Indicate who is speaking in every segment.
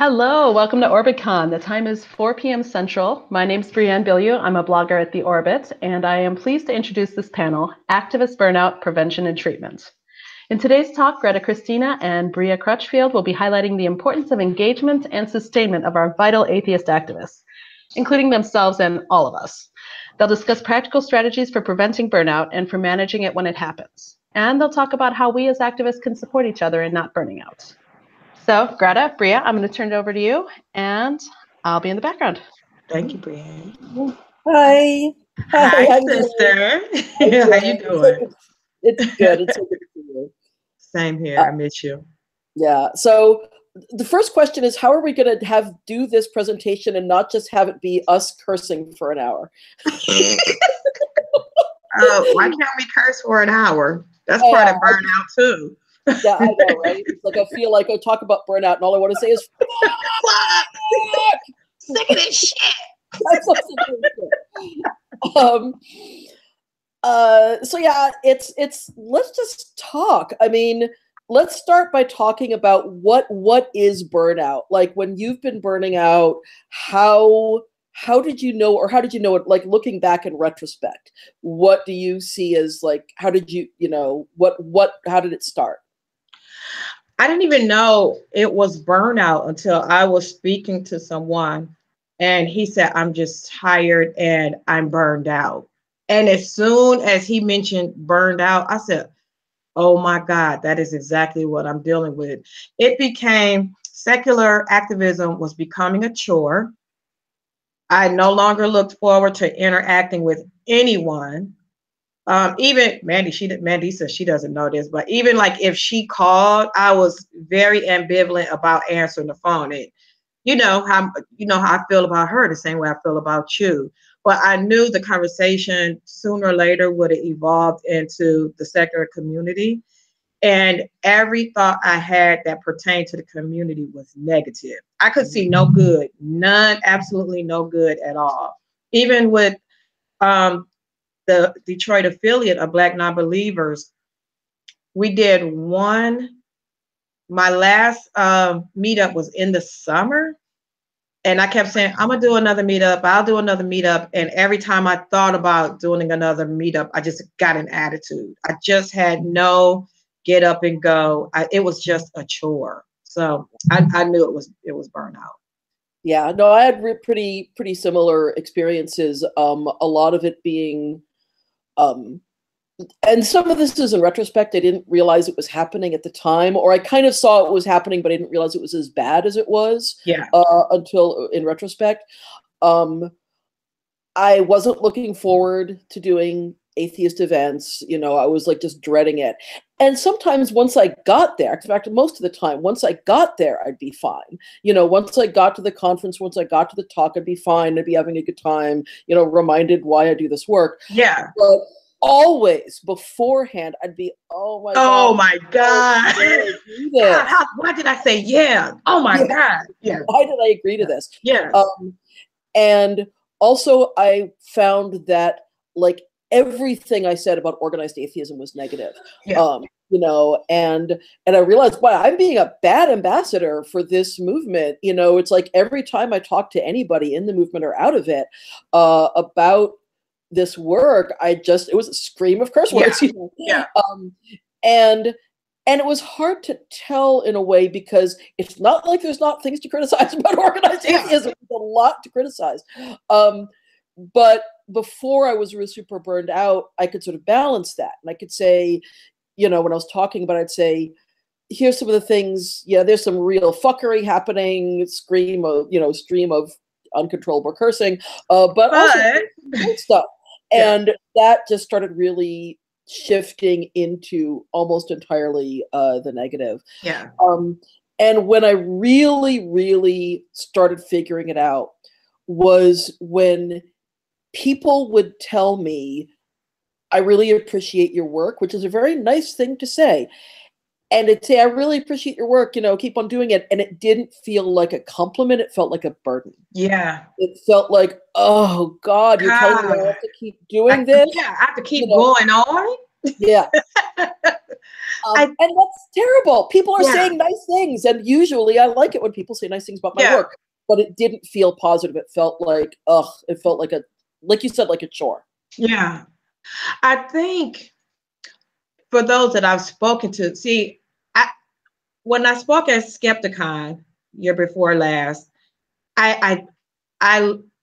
Speaker 1: Hello, welcome to OrbitCon. The time is 4 p.m. Central. My name is Brianne Bilyeu. I'm a blogger at The Orbit, and I am pleased to introduce this panel, Activist Burnout, Prevention and Treatment. In today's talk, Greta Christina and Bria Crutchfield will be highlighting the importance of engagement and sustainment of our vital atheist activists, including themselves and all of us. They'll discuss practical strategies for preventing burnout and for managing it when it happens. And they'll talk about how we as activists can support each other in not burning out. So, Greta, Bria, I'm going to turn it over to you, and I'll be in the background.
Speaker 2: Thank you, Brianne.
Speaker 3: Hi.
Speaker 2: Hi, sister. How you doing?
Speaker 3: It's good. It's so good to see you.
Speaker 2: Same here. I miss you.
Speaker 3: Yeah. So the first question is, how are we going to do this presentation and not just have it be us cursing for an hour?
Speaker 2: Why can't we curse for an hour? That's part of burnout too.
Speaker 3: Yeah, I know, right? It's like I feel like I talk about burnout and all I want to say is fuck!
Speaker 2: Sick of this shit.
Speaker 3: I'm so sick of this shit. So yeah, it's let's just talk. I mean, let's start by talking about what is burnout? Like when you've been burning out, how did you know, or how did you know it, like looking back in retrospect? What do you see as like, how did you know, how did it start?
Speaker 2: I didn't even know it was burnout until I was speaking to someone and he said, I'm just tired and I'm burned out. And as soon as he mentioned burned out, I said, oh my God, that is exactly what I'm dealing with. It became secular activism was becoming a chore. I no longer looked forward to interacting with anyone. Even Mandy says she doesn't know this, but even like if she called, I was very ambivalent about answering the phone. And you know how I feel about her the same way I feel about you. But I knew the conversation sooner or later would have evolved into the secular community. And every thought I had that pertained to the community was negative. I could see no good, none, absolutely no good at all. Even with the Detroit affiliate of Black Nonbelievers, we did my last meetup was in the summer. And I kept saying, I'm going to do another meetup. I'll do another meetup. And every time I thought about doing another meetup, I just got an attitude. I just had no get up and go. It was just a chore. So I knew it was burnout.
Speaker 3: Yeah, no, I had pretty similar experiences. A lot of it being, and some of this is in retrospect. I didn't realize it was happening at the time, or I kind of saw it was happening, but I didn't realize it was as bad as it was.
Speaker 2: Yeah.
Speaker 3: Until in retrospect, I wasn't looking forward to doing atheist events. You know, I was like just dreading it. And sometimes once I got there, in fact, most of the time, once I got there, I'd be fine. You know, once I got to the conference, once I got to the talk, I'd be fine. I'd be having a good time, you know, reminded why I do this work.
Speaker 2: Yeah.
Speaker 3: But always beforehand, I'd be, oh my God.
Speaker 2: Oh my God. Why did I say yeah? Oh my God. Yeah.
Speaker 3: Why did I agree to this?
Speaker 2: Yeah.
Speaker 3: And also I found that like everything I said about organized atheism was negative.
Speaker 2: Yeah.
Speaker 3: You know, and I realized, wow, I'm being a bad ambassador for this movement. You know, it's like every time I talk to anybody in the movement or out of it about this work, it was a scream of curse words.
Speaker 2: Yeah.
Speaker 3: You know?
Speaker 2: Yeah.
Speaker 3: And it was hard to tell in a way because it's not like there's not things to criticize about organized atheism. There's a lot to criticize. But before I was really super burned out, I could sort of balance that. And I could say, you know, when I was talking about it, I'd say, here's some of the things, yeah, there's some real fuckery happening, stream of uncontrollable cursing, but also good stuff. And that just started really shifting into almost entirely the negative.
Speaker 2: Yeah.
Speaker 3: And when I really, really started figuring it out was when people would tell me, I really appreciate your work, which is a very nice thing to say. And it'd say, I really appreciate your work, you know, keep on doing it. And it didn't feel like a compliment. It felt like a burden.
Speaker 2: Yeah.
Speaker 3: It felt like, oh God, you're telling me I have to keep doing this?
Speaker 2: Yeah, I have to keep going on.
Speaker 3: Yeah. And that's terrible. People are
Speaker 2: Yeah.
Speaker 3: saying nice things, and usually I like it when people say nice things about my
Speaker 2: Yeah.
Speaker 3: work. But it didn't feel positive. It felt like, it felt like like you said, like a chore.
Speaker 2: Yeah. I think for those that I've spoken to, see, when I spoke at Skepticon year before last, I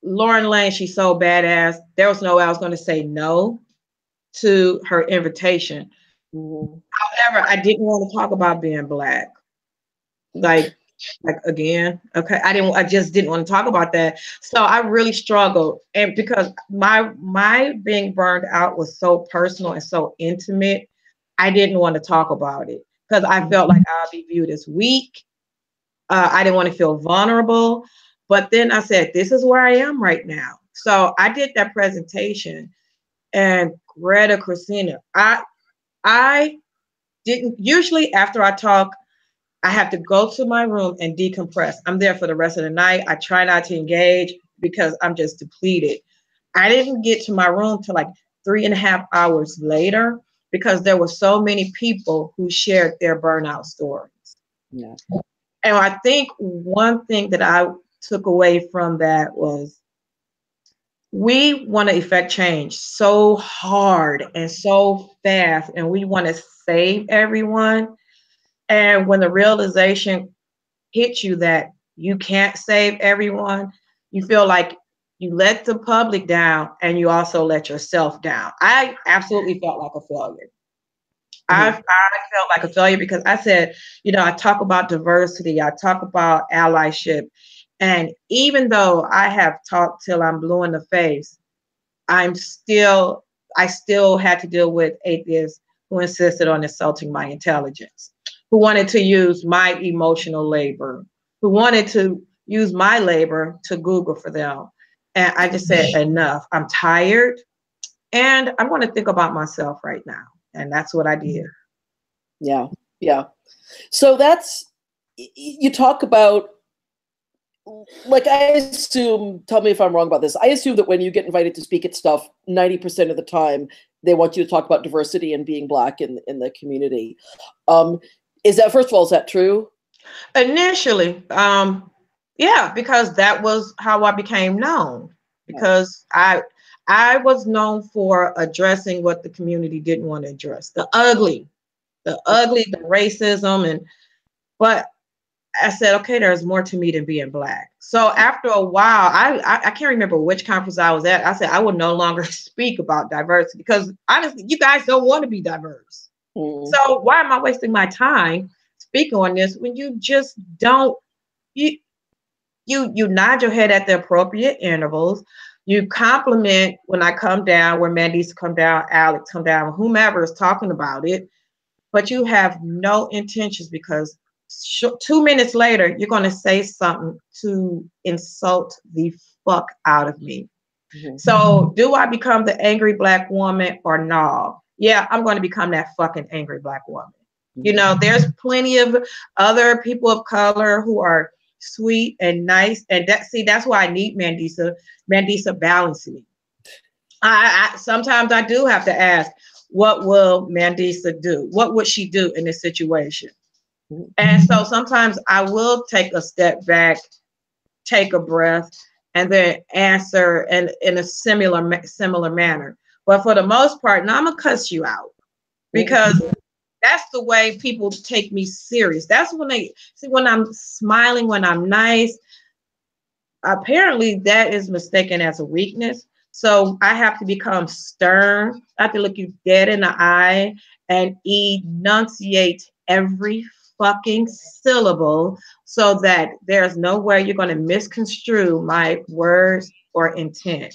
Speaker 2: Lauren Lane, she's so badass. There was no way I was going to say no to her invitation.
Speaker 3: Mm-hmm.
Speaker 2: However, I didn't want to talk about being Black. Like again, okay. I just didn't want to talk about that. So I really struggled. And because my being burned out was so personal and so intimate, I didn't want to talk about it because I felt like I'd be viewed as weak. I didn't want to feel vulnerable. But then I said, this is where I am right now. So I did that presentation, and Greta, Christina, I didn't usually after I talk, I have to go to my room and decompress. I'm there for the rest of the night. I try not to engage because I'm just depleted. I didn't get to my room till like 3.5 hours later because there were so many people who shared their burnout stories.
Speaker 3: Yeah.
Speaker 2: And I think one thing that I took away from that was we want to effect change so hard and so fast, and we want to save everyone. And when the realization hits you that you can't save everyone, you feel like you let the public down and you also let yourself down. I absolutely felt like a failure. I felt like a failure because I said, I talk about diversity, I talk about allyship. And even though I have talked till I'm blue in the face, I still had to deal with atheists who insisted on insulting my intelligence, who wanted to use my emotional labor, who wanted to use my labor to Google for them. And I just said, enough. I'm tired and I'm going to think about myself right now. And that's what I did.
Speaker 3: Yeah. Yeah. So you talk about, like, I assume, tell me if I'm wrong about this, I assume that when you get invited to speak at stuff, 90% of the time, they want you to talk about diversity and being Black in the community. First of all, is that true?
Speaker 2: Initially, yeah, because that was how I became known. Because I was known for addressing what the community didn't want to address, the ugly, the racism, but I said, okay, there's more to me than being Black. So after a while, I can't remember which conference I was at. I said I would no longer speak about diversity because honestly, you guys don't want to be diverse. So why am I wasting my time speaking on this when you just don't? You nod your head at the appropriate intervals. You compliment when I come down, where Mandisa come down, Alex come down, whomever is talking about it, but you have no intentions because 2 minutes later, you're going to say something to insult the fuck out of me. So do I become the angry Black woman or no? Yeah, I'm going to become that fucking angry Black woman. There's plenty of other people of color who are sweet and nice. And that's why I need Mandisa. Mandisa balances me. I sometimes I do have to ask, what will Mandisa do? What would she do in this situation? And so sometimes I will take a step back, take a breath, and then answer in a similar manner. But for the most part, now I'm gonna cuss you out because that's the way people take me serious. That's when they see when I'm smiling, when I'm nice. Apparently, that is mistaken as a weakness. So I have to become stern. I have to look you dead in the eye and enunciate every fucking syllable so that there's no way you're going to misconstrue my words or intent.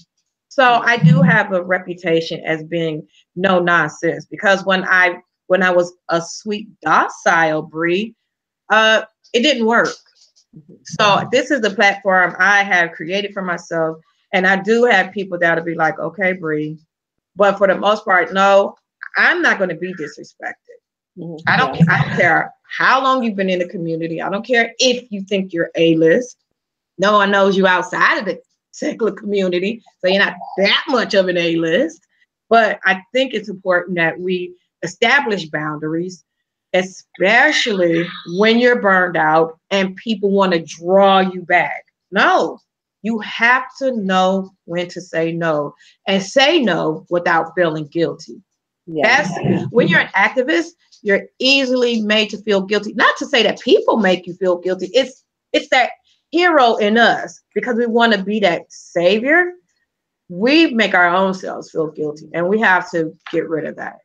Speaker 2: So I do have a reputation as being no nonsense because when I was a sweet, docile Bree, it didn't work. So this is the platform I have created for myself. And I do have people that'll be like, okay, Bree. But for the most part, no, I'm not going to be disrespected. I don't care how long you've been in the community. I don't care if you think you're A-list. No one knows you outside of the secular community. So you're not that much of an A-list. But I think it's important that we establish boundaries especially when you're burned out and people want to draw you back. No, you have to know when to say no and say no without feeling guilty.
Speaker 3: Yeah.
Speaker 2: That's when you're an activist, you're easily made to feel guilty. Not to say that people make you feel guilty. It's that hero in us because we want to be that savior. We make our own selves feel guilty, and we have to get rid of that.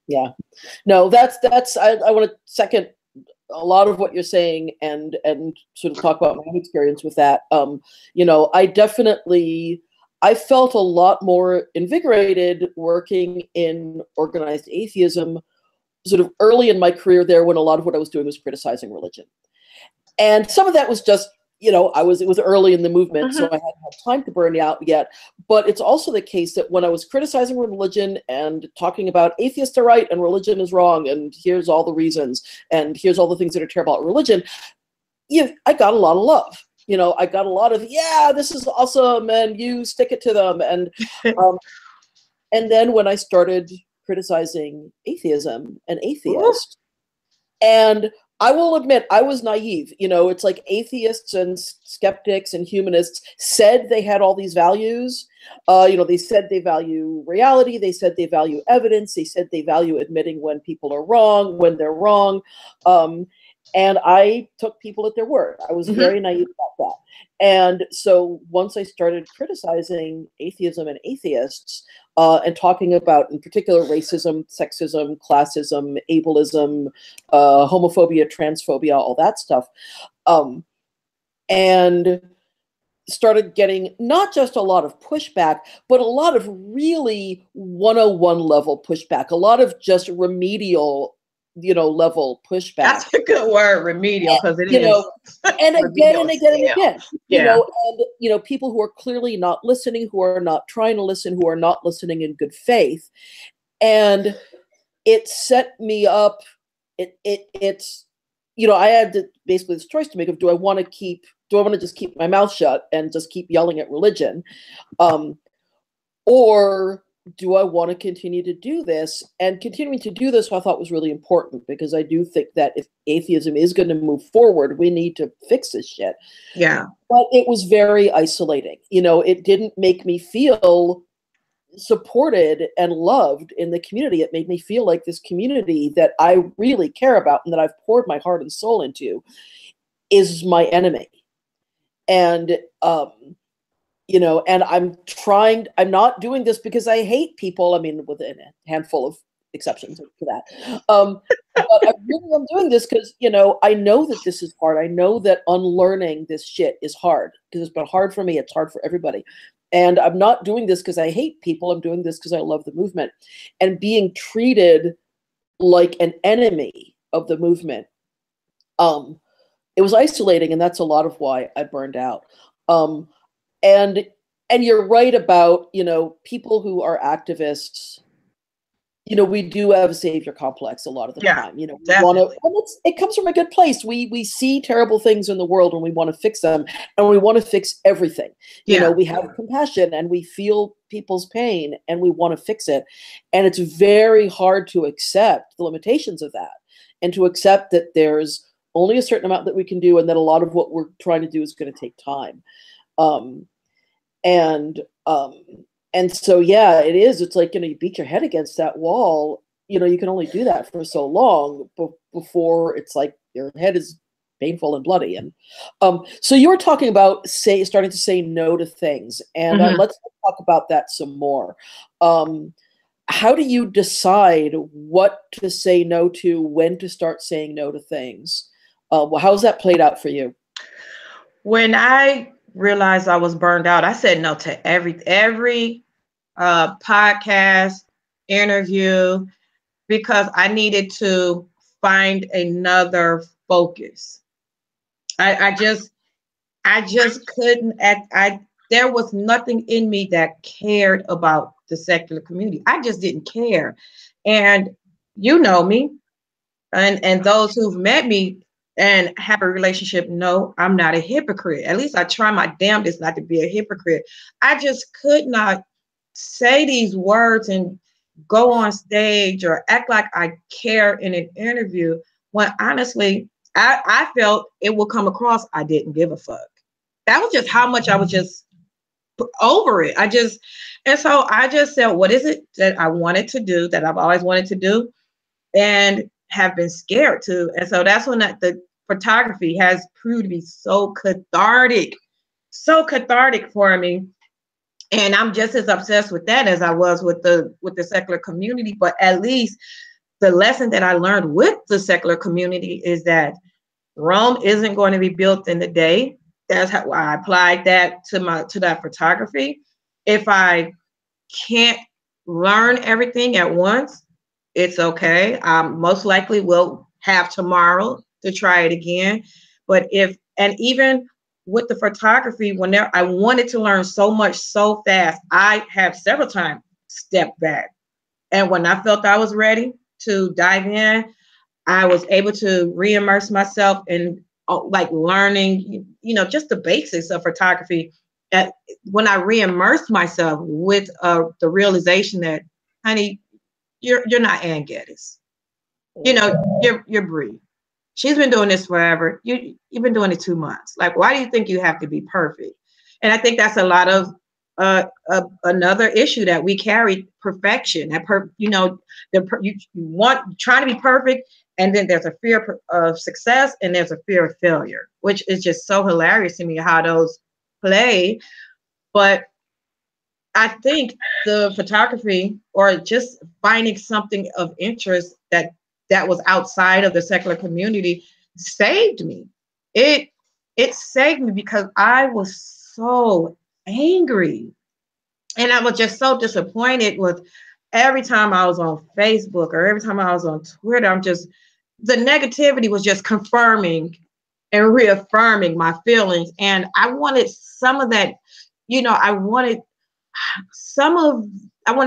Speaker 3: Yeah. No, I want to second a lot of what you're saying and sort of talk about my own experience with that. You know, I felt a lot more invigorated working in organized atheism sort of early in my career there, when a lot of what I was doing was criticizing religion. And some of that was just, you know, it was early in the movement, so I hadn't had time to burn out yet. But it's also the case that when I was criticizing religion and talking about atheists are right and religion is wrong, and here's all the reasons, and here's all the things that are terrible about religion, I got a lot of love. You know, I got a lot of, yeah, this is awesome, and you stick it to them. And then when I started criticizing atheism and atheists, and I will admit, I was naive. You know, it's like atheists and skeptics and humanists said they had all these values. You know, they said they value reality. They said they value evidence. They said they value admitting when people are wrong, when they're wrong. And I took people at their word. I was very naive about that. And so once I started criticizing atheism and atheists, and talking about, in particular, racism, sexism, classism, ableism, homophobia, transphobia, all that stuff, and started getting not just a lot of pushback, but a lot of really 101 level pushback, a lot of just remedial, you know, level pushback.
Speaker 2: That's a good word, remedial, because it
Speaker 3: you
Speaker 2: is.
Speaker 3: Know, and again and again and again.
Speaker 2: Yeah.
Speaker 3: You know, and you know, people who are clearly not listening, who are not trying to listen, who are not listening in good faith. And it set me up. It's, you know, I had basically this choice to make of, do I want to just keep my mouth shut and just keep yelling at religion? Or do I want to continue to do this? And continuing to do this, I thought was really important, because I do think that if atheism is going to move forward, we need to fix this shit.
Speaker 2: Yeah.
Speaker 3: But it was very isolating. You know, it didn't make me feel supported and loved in the community. It made me feel like this community that I really care about and that I've poured my heart and soul into is my enemy. And, you know, and I'm not doing this because I hate people. I mean, with a handful of exceptions to that. But I really am doing this because, you know, I know that this is hard. I know that unlearning this shit is hard, because it's been hard for me. It's hard for everybody. And I'm not doing this because I hate people. I'm doing this because I love the movement. And being treated like an enemy of the movement, it was isolating, and that's a lot of why I burned out. And you're right about, you know, people who are activists. You know, we do have a savior complex a lot of the time. You know, it comes from a good place. We see terrible things in the world and we want to fix them, and we want to fix everything. You know, we have compassion and we feel people's pain and we want to fix it. And it's very hard to accept the limitations of that, and to accept that there's only a certain amount that we can do, and that a lot of what we're trying to do is going to take time. And so, yeah, it is. It's like, you know, you beat your head against that wall. You know, you can only do that for so long before it's like your head is painful and bloody. And so you were talking about starting to say no to things, and let's talk about that some more. How do you decide what to say no to, when to start saying no to things? How's that played out for you?
Speaker 2: When I realized I was burned out, I said no to every podcast, interview, because I needed to find another focus. I just couldn't. There was nothing in me that cared about the secular community. I just didn't care. And you know me, and those who've met me and have a relationship, no, I'm not a hypocrite. At least I try my damnedest not to be a hypocrite. I just could not say these words and go on stage or act like I care in an interview when honestly, I felt it would come across I didn't give a fuck. That was just how much I was just over it. And so I just said, what is it that I wanted to do, that I've always wanted to do, and have been scared to? And so that's when the photography has proved to be so cathartic for me. And I'm just as obsessed with that as I was with the secular community. But at least the lesson that I learned with the secular community is that Rome isn't going to be built in a day. That's how I applied that to that photography. If I can't learn everything at once, it's okay. Most likely will have tomorrow to try it again. But even with the photography, whenever I wanted to learn so much so fast, I have several times stepped back. And when I felt I was ready to dive in, I was able to re-immerse myself in like learning, just the basics of photography. When I re-immersed myself with the realization that, honey, you're not Ann Geddes. You're Bree. She's been doing this forever. You've been doing it 2 months. Like, why do you think you have to be perfect? And I think that's a lot of another issue that we carry: perfection. You want trying to be perfect, and then there's a fear of success, and there's a fear of failure, which is just so hilarious to me how those play. But I think the photography, or just finding something of interest that was outside of the secular community, saved me. It saved me because I was so angry, and I was just so disappointed with every time I was on Facebook or every time I was on Twitter. The negativity was just confirming and reaffirming my feelings, and I wanted some of that. I wanted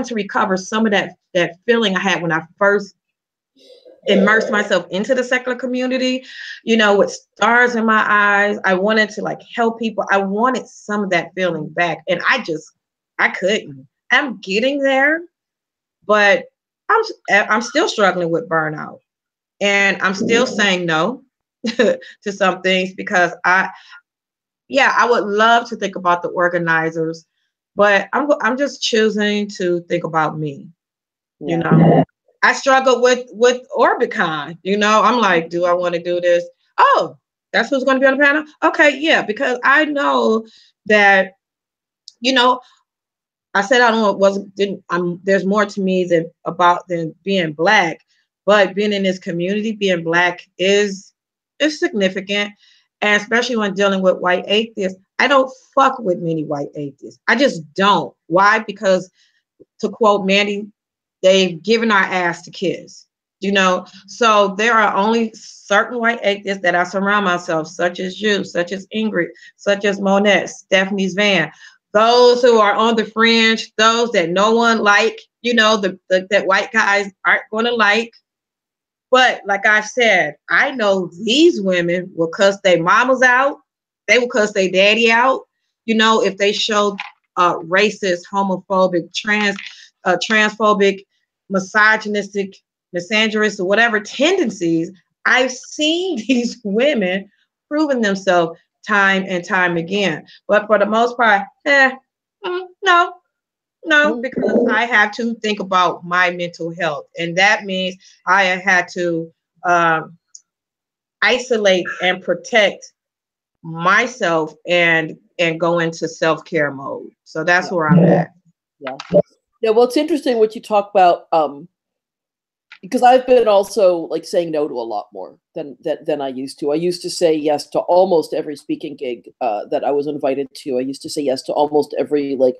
Speaker 2: to recover some of that feeling I had when I first immersed myself into the secular community, with stars in my eyes. I wanted to like help people. I wanted some of that feeling back, and I couldn't. I'm getting there, but I'm still struggling with burnout, and I'm still saying no to some things because I would love to think about the organizers, but I'm just choosing to think about me.
Speaker 3: Yeah.
Speaker 2: I struggle with OrbitCon. I'm like, do I want to do this? Oh, that's who's going to be on the panel? Okay, yeah, because I know that, I said I don't know, there's more to me than being Black, but being in this community, being Black is significant, and especially when dealing with white atheists. I don't fuck with many white atheists. I just don't. Why? Because, to quote Mandy, they've given our ass to kiss. So there are only certain white atheists that I surround myself, such as you, such as Ingrid, such as Monette, Stephanie's Van, those who are on the fringe, those that no one like, that white guys aren't going to like. But like I said, I know these women will cuss their mamas out. They will cuss their daddy out. If they show racist, homophobic, transphobic, misogynistic, misandrous, or whatever tendencies. I've seen these women proving themselves time and time again. But for the most part, no, because I have to think about my mental health. And that means I had to isolate and protect myself and go into self-care mode. So that's where I'm at.
Speaker 3: Yeah. Yeah. Well, it's interesting what you talk about, because I've been also like saying no to a lot more than I used to. I used to say yes to almost every speaking gig that I was invited to. I used to say yes to almost every like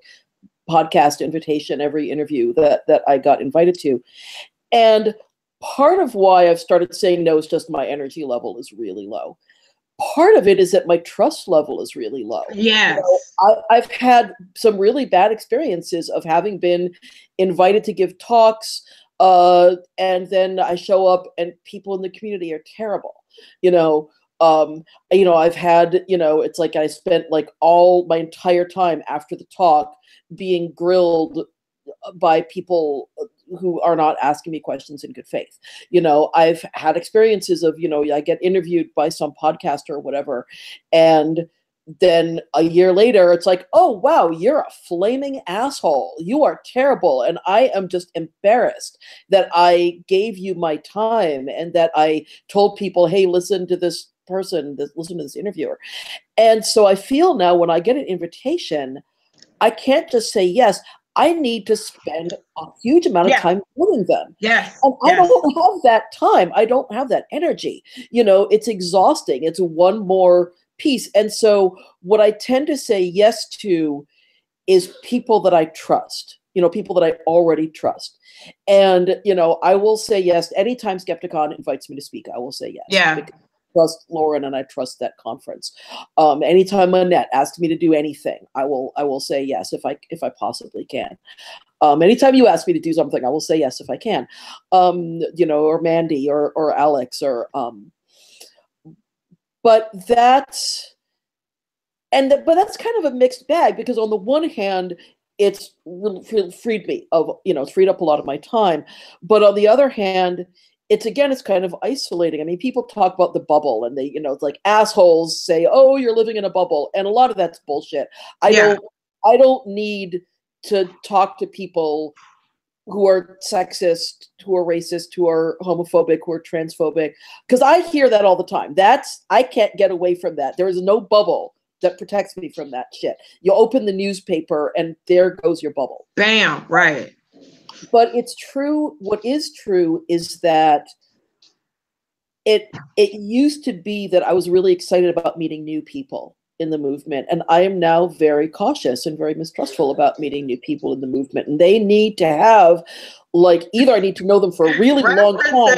Speaker 3: podcast invitation, every interview that I got invited to. And part of why I've started saying no is just my energy level is really low. Part of it is that my trust level is really low.
Speaker 2: Yes.
Speaker 3: I've had some really bad experiences of having been invited to give talks, and then I show up and people in the community are terrible. I've had, it's like I spent like all my entire time after the talk being grilled by people who are not asking me questions in good faith. You know, I've had experiences of, you know, I get interviewed by some podcaster or whatever, and then a year later, it's like, oh, wow, you're a flaming asshole. You are terrible. And I am just embarrassed that I gave you my time and that I told people, hey, listen to this person, listen to this interviewer. And so I feel now when I get an invitation, I can't just say yes. I need to spend a huge amount of time doing them.
Speaker 2: Yes.
Speaker 3: And I don't have that time. I don't have that energy. You know, it's exhausting. It's one more piece. And so what I tend to say yes to is people that I trust, you know, people that I already trust. And, you know, I will say yes. Anytime Skepticon invites me to speak, I will say yes.
Speaker 2: Yeah.
Speaker 3: Because I trust Lauren and I trust that conference. Anytime Annette asks me to do anything, I will say yes if I possibly can. Anytime you ask me to do something, I will say yes if I can. You know, or Mandy or Alex or but that's kind of a mixed bag, because on the one hand, it's freed me of, you know, it's freed up a lot of my time. But on the other hand, it's kind of isolating. I mean, people talk about the bubble and they, you know, it's like assholes say, oh, you're living in a bubble. And a lot of that's bullshit. I don't need to talk to people who are sexist, who are racist, who are homophobic, who are transphobic, because I hear that all the time. I can't get away from that. There is no bubble that protects me from that shit. You open the newspaper and there goes your bubble.
Speaker 2: Bam, right.
Speaker 3: But it's true. What is true is that it used to be that I was really excited about meeting new people in the movement. And I am now very cautious and very mistrustful about meeting new people in the movement. And they need to have, like, either I need to know them for a really long time, or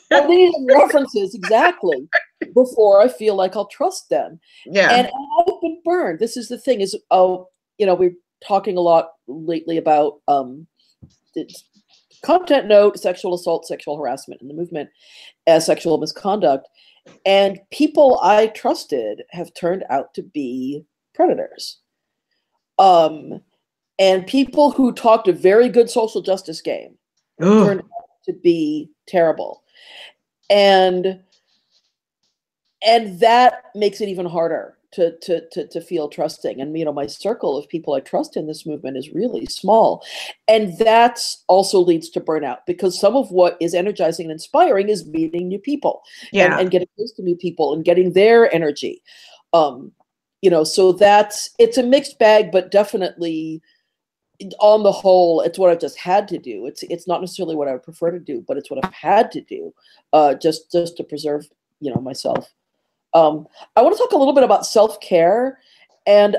Speaker 3: they need references, exactly, before I feel like I'll trust them.
Speaker 2: Yeah.
Speaker 3: And I've been burned. This is the thing is, you know, we're talking a lot lately about content note, sexual assault, sexual harassment in the movement, sexual misconduct. And people I trusted have turned out to be predators. And people who talked a very good social justice game turned out to be terrible. And that makes it even harder to feel trusting. And, you know, my circle of people I trust in this movement is really small. And that also leads to burnout, because some of what is energizing and inspiring is meeting new people and getting close to new people and getting their energy. You know, so it's a mixed bag, but definitely on the whole, it's what I've just had to do. It's not necessarily what I would prefer to do, but it's what I've had to do, just to preserve, you know, myself. I want to talk a little bit about self-care, and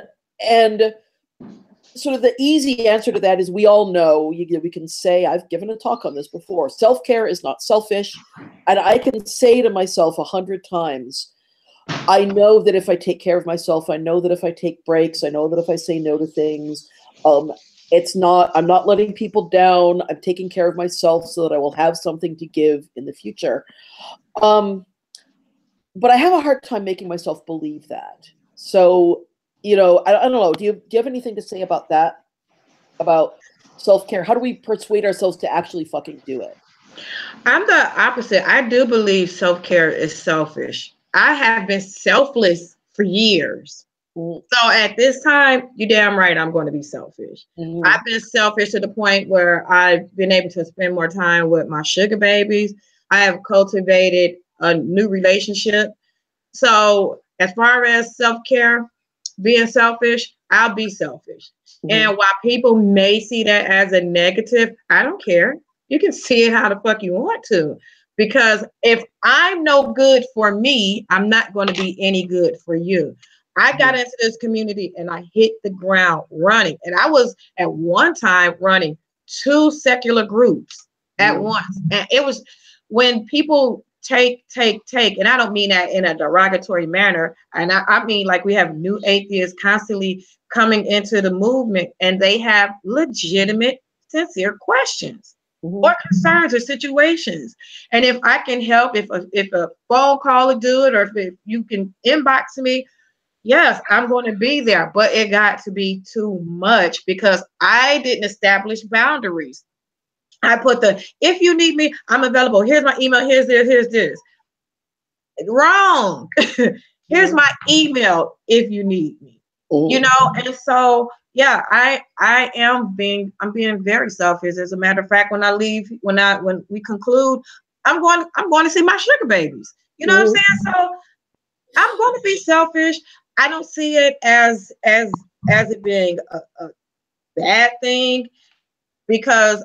Speaker 3: sort of the easy answer to that is we all know, we can say, I've given a talk on this before, self-care is not selfish. And I can say to myself 100 times, I know that if I take care of myself, I know that if I take breaks, I know that if I say no to things, I'm not letting people down. I'm taking care of myself so that I will have something to give in the future. But I have a hard time making myself believe that. So, you know, I don't know. Do you have anything to say about that? About self-care? How do we persuade ourselves to actually fucking do it?
Speaker 2: I'm the opposite. I do believe self-care is selfish. I have been selfless for years. So at this time, you're damn right, I'm going to be selfish. I've been selfish to the point where I've been able to spend more time with my sugar babies. I have cultivated a new relationship. So as far as self-care, being selfish, I'll be selfish. And while people may see that as a negative, I don't care. You can see it how the fuck you want to. Because if I'm no good for me, I'm not going to be any good for you. I got into this community and I hit the ground running. And I was at one time running 2 secular groups at once. And it was when people take, and I don't mean that in a derogatory manner. And I mean, like, we have new atheists constantly coming into the movement, and they have legitimate, sincere questions or concerns or situations. And if I can help, if a phone call will do it, or if you can inbox me, yes, I'm going to be there. But it got to be too much because I didn't establish boundaries. I put if you need me, I'm available. Here's my email. Here's this. Here's this. Wrong. Here's my email if you need me. You know, and so yeah, I'm being very selfish. As a matter of fact, when I leave, when we conclude, I'm going to see my sugar babies. You know what I'm saying? So I'm going to be selfish. I don't see it as it being a bad thing, because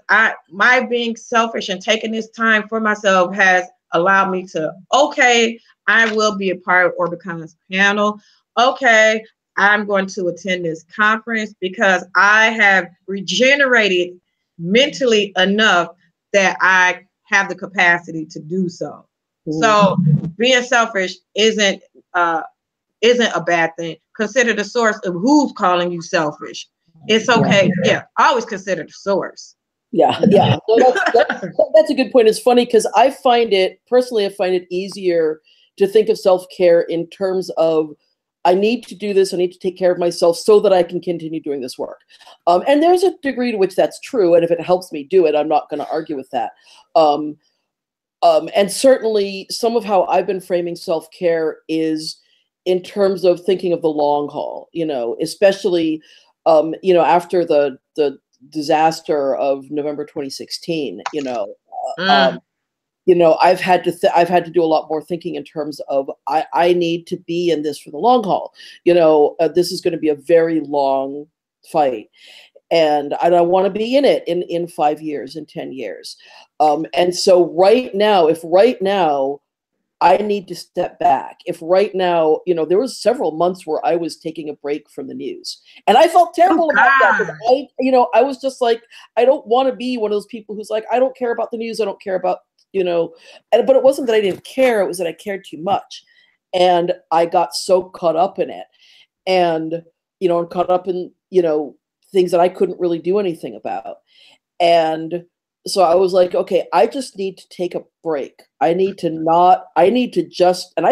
Speaker 2: my being selfish and taking this time for myself has allowed me to, okay, I will be a part of OrbitCon's panel. Okay, I'm going to attend this conference because I have regenerated mentally enough that I have the capacity to do so. So being selfish isn't a bad thing. Consider the source of who's calling you selfish. It's okay. Yeah, always consider the source.
Speaker 3: Yeah. No, that's a good point. It's funny because I find it easier to think of self-care in terms of, I need to do this, I need to take care of myself so that I can continue doing this work. And there's a degree to which that's true. And if it helps me do it, I'm not going to argue with that. And certainly some of how I've been framing self-care is in terms of thinking of the long haul, especially, after the disaster of November 2016, I've had to do a lot more thinking in terms of I need to be in this for the long haul. This is going to be a very long fight, and I don't want to be in it in 5 years, in 10 years. And so right now I need to step back. If right now, there was several months where I was taking a break from the news, and I felt terrible about that, because I was just like, I don't want to be one of those people who's like, I don't care about the news. I don't care about, but it wasn't that I didn't care. It was that I cared too much. And I got so caught up in it, and, and caught up in, things that I couldn't really do anything about. And so I was like, okay, I just need to take a break. And I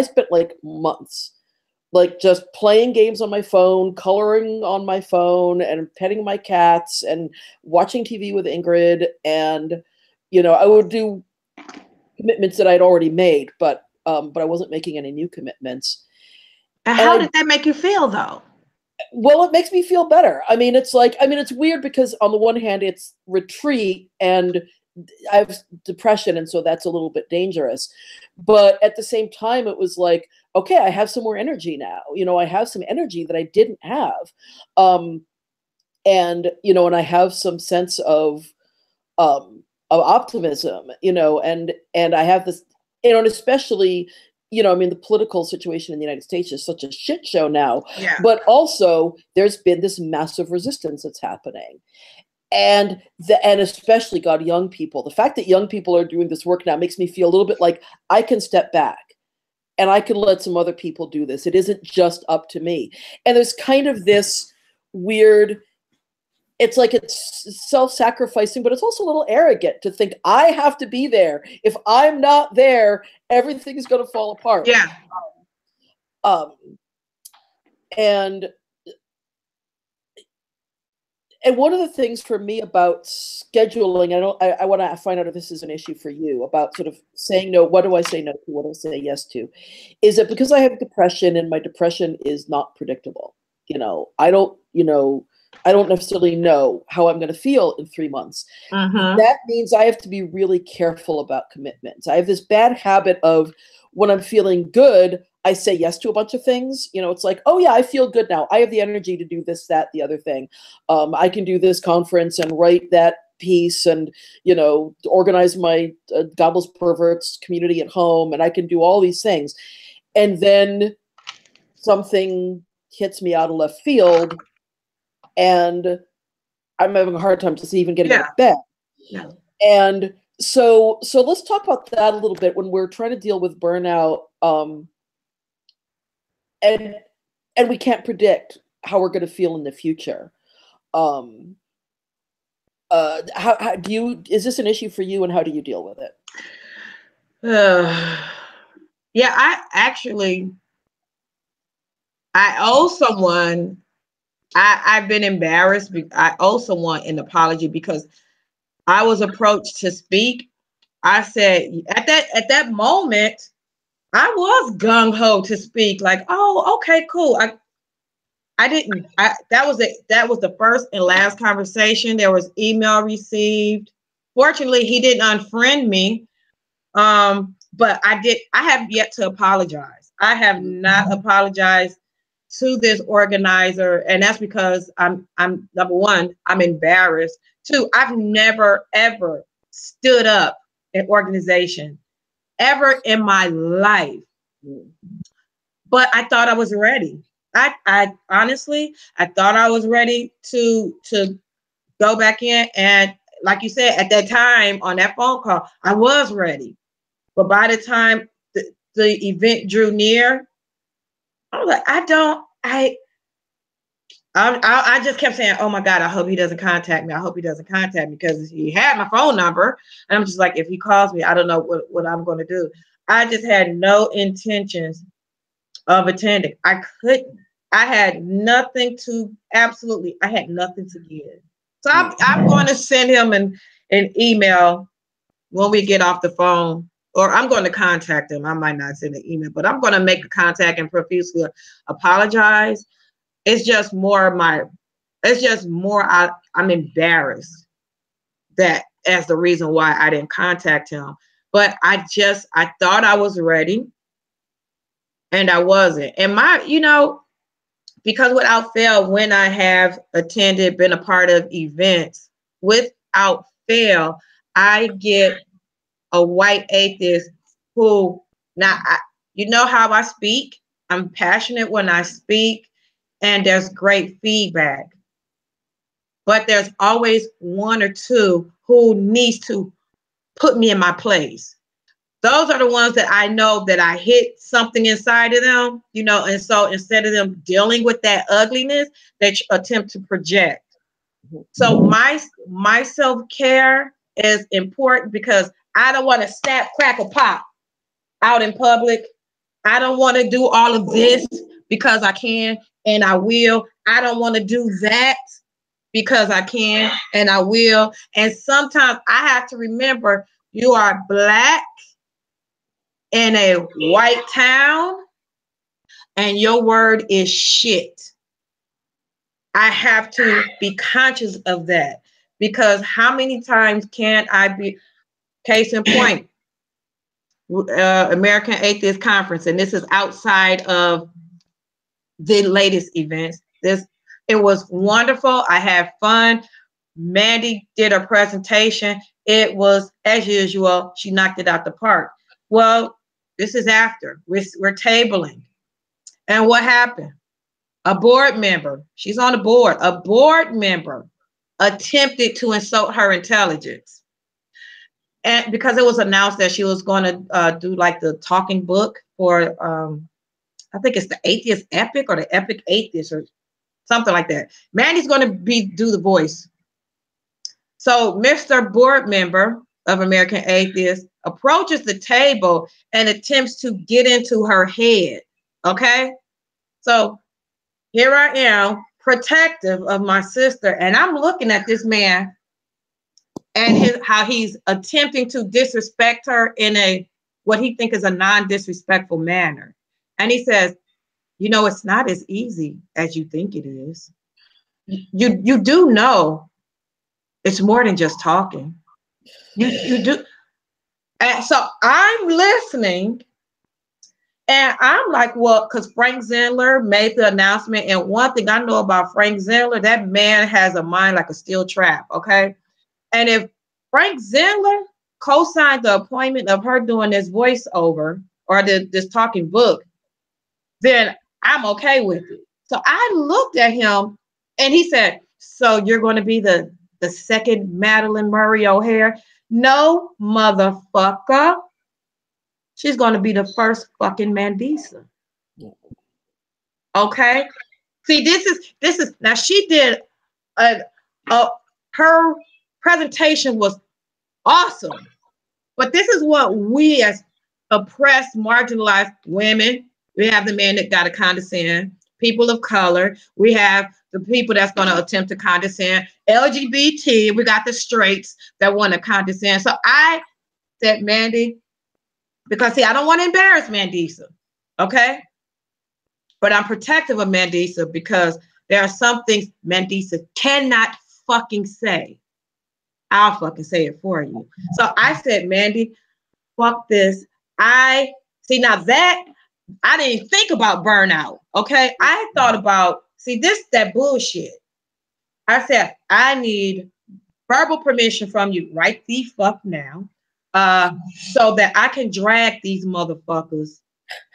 Speaker 3: spent like months, like just playing games on my phone, coloring on my phone, and petting my cats and watching TV with Ingrid. And, I would do commitments that I'd already made, but I wasn't making any new commitments.
Speaker 2: How did that make you feel though?
Speaker 3: Well, it makes me feel better. It's weird because on the one hand, it's retreat and I have depression, and so that's a little bit dangerous. But at the same time, it was like, okay, I have some more energy now. I have some energy that I didn't have. And I have some sense of optimism, and I have this, and especially, the political situation in the United States is such a shit show now.
Speaker 2: Yeah.
Speaker 3: But also there's been this massive resistance that's happening. And especially, God, young people. The fact that young people are doing this work now makes me feel a little bit like I can step back and I can let some other people do this. It isn't just up to me. And there's kind of this weird, it's like it's self-sacrificing, but it's also a little arrogant to think I have to be there. If I'm not there, everything is going to fall apart.
Speaker 2: Yeah.
Speaker 3: And one of the things for me about scheduling, I want to find out if this is an issue for you, about sort of saying no, what do I say no to, what do I say yes to, is that because I have depression and my depression is not predictable. I don't necessarily know how I'm going to feel in 3 months. That means I have to be really careful about commitments. I have this bad habit of, when I'm feeling good, I say yes to a bunch of things. It's like, oh yeah, I feel good now. I have the energy to do this, that, the other thing. I can do this conference and write that piece and, organize my Godless Perverts community at home. And I can do all these things. And then something hits me out of left field and I'm having a hard time just even getting out of bed.
Speaker 2: Yeah.
Speaker 3: And so let's talk about that a little bit when we're trying to deal with burnout. And we can't predict how we're going to feel in the future. How do you, is this an issue for you, and how do you deal with it?
Speaker 2: Yeah, I owe someone, I've been embarrassed. I owe someone an apology because I was approached to speak, I said at that moment, I was gung ho to speak. Like, oh, okay, cool. I didn't. That was it. That was the first and last conversation. There was email received. Fortunately, he didn't unfriend me. But I did. I have yet to apologize. I have not apologized to this organizer, and that's because I'm number one, I'm embarrassed. Two, I've never ever stood up an organization ever in my life. But I thought I was ready. I honestly, I thought I was ready to go back in. And like you said, at that time on that phone call, I was ready. But by the time the event drew near, I was like, I just kept saying, oh my God, I hope he doesn't contact me. I hope he doesn't contact me, because he had my phone number. And I'm just like, if he calls me, I don't know what I'm going to do. I just had no intentions of attending. I couldn't. I had nothing to give. So I'm going to send him an email when we get off the phone, or I'm going to contact him. I might not send an email, but I'm going to make a contact and profusely apologize. It's just more I'm embarrassed that as the reason why I didn't contact him. But I thought I was ready, and I wasn't. And because without fail, when I have been a part of events, without fail, I get a white atheist who, you know how I speak. I'm passionate when I speak, and there's great feedback. But there's always one or two who needs to put me in my place. Those are the ones that I know that I hit something inside of them, and so instead of them dealing with that ugliness, they attempt to project. So my self-care is important, because I don't want to snap, crack, or pop out in public. I don't want to do all of this because I can and I will. I don't want to do that because I can and I will. And sometimes I have to remember, you are Black in a white town, and your word is shit. I have to be conscious of that, because how many times can I be, case in point, American Atheist Conference, and this is outside of the latest events. It was wonderful. I had fun. Mandy did a presentation. It was, as usual, she knocked it out the park. Well, this is after. We're tabling. And what happened? A board member, she's on the board, a board member attempted to insult her intelligence. And because it was announced that she was going to do like the talking book for, I think it's the Atheist Epic or the Epic Atheist or something like that. Mandy's going to do the voice. So Mr. Board Member of American Atheist approaches the table and attempts to get into her head. Okay. So here I am, protective of my sister, and I'm looking at this man and how he's attempting to disrespect her in what he thinks is a non-disrespectful manner. And he says, it's not as easy as you think it is. You do know it's more than just talking. You do. And so I'm listening, and I'm like, well, because Frank Zindler made the announcement. And one thing I know about Frank Zindler, that man has a mind like a steel trap. Okay. And if Frank Zindler co-signed the appointment of her doing this voiceover or this talking book, then I'm okay with it. So I looked at him and he said, so you're going to be the second Madeline Murray O'Hare? No, motherfucker. She's going to be the first fucking Mandisa. Okay. See, this is now, she did her presentation was awesome, but this is what we as oppressed, marginalized women, we have the men that got to condescend. people of color. We have the people that's going to attempt to condescend. LGBT, we got the straights that want to condescend. So I said, Mandy, because see, I don't want to embarrass Mandisa, okay? But I'm protective of Mandisa because there are some things Mandisa cannot fucking say. I'll fucking say it for you. So I said, Mandy, fuck this. I see now that I didn't think about burnout. Okay. I thought about, see, this, that bullshit. I said, I need verbal permission from you right the fuck now. So that I can drag these motherfuckers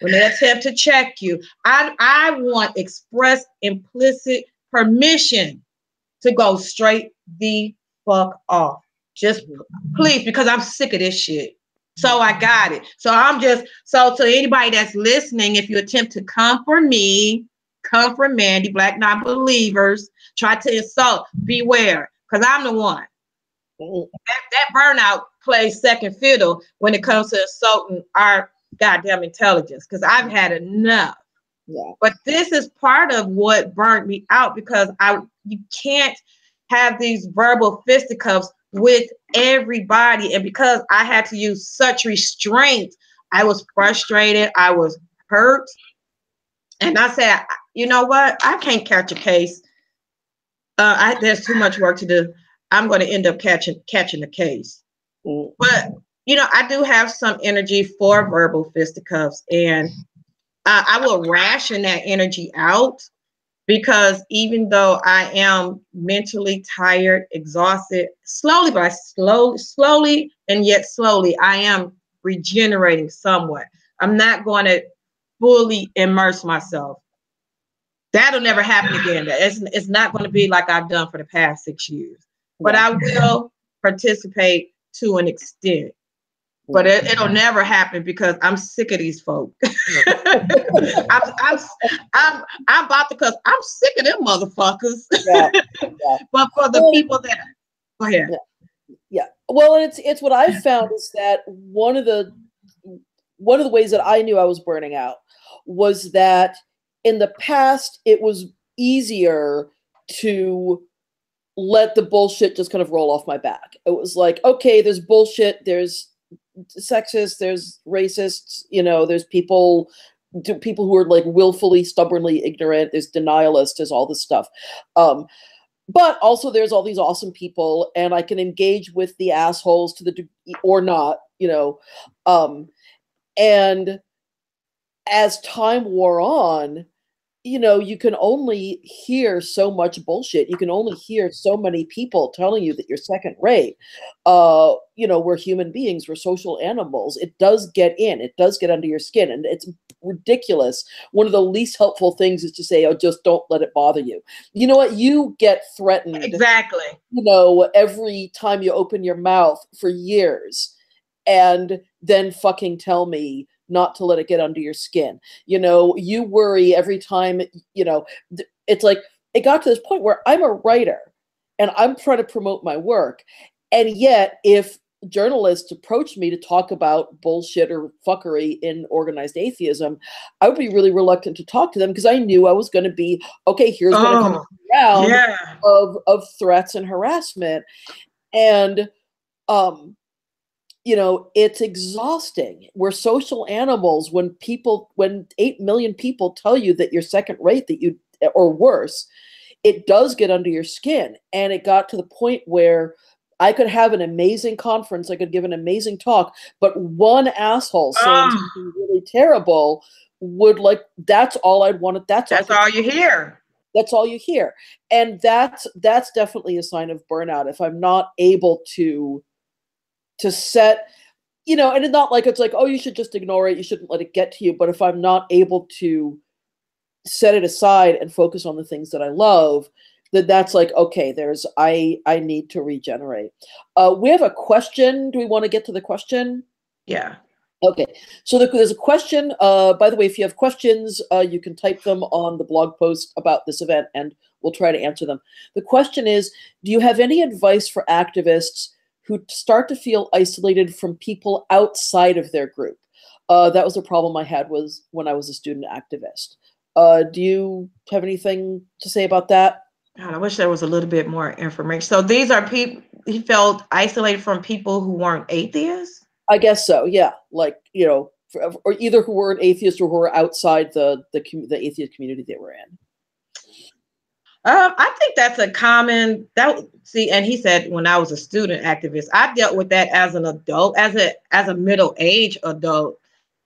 Speaker 2: when they attempt to check you. I want express implicit permission to go straight the fuck off. Just please, because I'm sick of this shit. So I got it. So I'm just, so to anybody that's listening, if you attempt to come for me, come for Mandy, Black non-believers, try to insult, beware, because I'm the one. That burnout plays second fiddle when it comes to insulting our goddamn intelligence, because I've had enough.
Speaker 3: Yeah.
Speaker 2: But this is part of what burned me out, because you can't have these verbal fisticuffs with everybody. And because I had to use such restraint, I was frustrated, I was hurt. And I said, you know what? I can't catch a case. There's too much work to do. I'm going to end up catching the case. But, you know, I do have some energy for verbal fisticuffs, and I will ration that energy out, because even though I am mentally tired, exhausted, slowly and yet slowly, I am regenerating somewhat. I'm not going to fully immerse myself. That'll never happen again. It's not going to be like I've done for the past 6 years. But I will participate to an extent. But it'll never happen because I'm sick of these folk. I'm about to, because I'm sick of them motherfuckers. Yeah. But for the people that, go ahead.
Speaker 3: Yeah. Well, it's what I've found is that one of the ways that I knew I was burning out was that in the past it was easier to let the bullshit just kind of roll off my back. It was like, okay, there's bullshit, there's sexist, there's racists, you know, there's people who are like willfully, stubbornly ignorant, there's denialists, there's all this stuff. But also there's all these awesome people, and I can engage with the assholes to the degree or not, you know. And as time wore on, you know, you can only hear so much bullshit. You can only hear so many people telling you that you're second rate. You know, we're human beings, we're social animals. It does get in, it does get under your skin, and it's ridiculous. One of the least helpful things is to say, oh, just don't let it bother you. You know what? You get threatened.
Speaker 2: Exactly.
Speaker 3: You know, every time you open your mouth for years, and then fucking tell me not to let it get under your skin. You know, you worry every time, you know, it's like, it got to this point where I'm a writer and I'm trying to promote my work. And yet, if journalists approach me to talk about bullshit or fuckery in organized atheism, I would be really reluctant to talk to them, because I knew I was going to be, okay, here's going to come around of threats and harassment. And, you know, it's exhausting. We're social animals. When 8 million people tell you that you're second rate, that you, or worse, it does get under your skin. And it got to the point where I could have an amazing conference, I could give an amazing talk, but one asshole saying something really terrible would, like, that's all I'd want. That's
Speaker 2: all you hear.
Speaker 3: That's all you hear. And that's definitely a sign of burnout. If I'm not able to set, you know, and it's not like it's like, oh, you should just ignore it, you shouldn't let it get to you. But if I'm not able to set it aside and focus on the things that I love, then that's like, okay, I need to regenerate. We have a question. Do we want to get to the question?
Speaker 2: Yeah.
Speaker 3: Okay. So there's a question. By the way, if you have questions, you can type them on the blog post about this event and we'll try to answer them. The question is, do you have any advice for activists who start to feel isolated from people outside of their group? That was the problem I had was when I was a student activist. Do you have anything to say about that?
Speaker 2: God, I wish there was a little bit more information. So these are people he felt isolated from people who weren't atheists.
Speaker 3: I guess so. Yeah, like or either who were an atheist or who were outside the atheist community they were in.
Speaker 2: I think that's a common see, and he said when I was a student activist, I dealt with that as an adult, as a middle-aged adult.